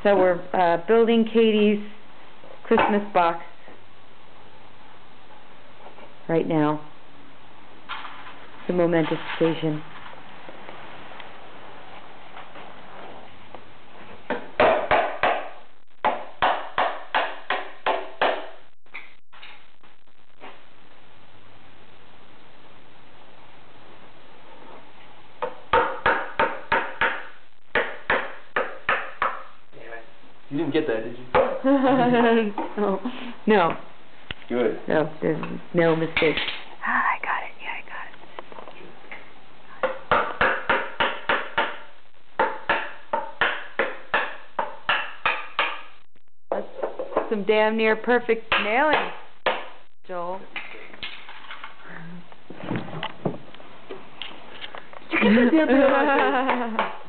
So we're building Katie's Christmas box right now. It's a momentous occasion. You didn't get that, did you? No. No. Good. No, there's no mistake. Ah, I got it. Yeah, I got it. That's some damn near perfect nailing, Joel. Did you get that damn thing on my face?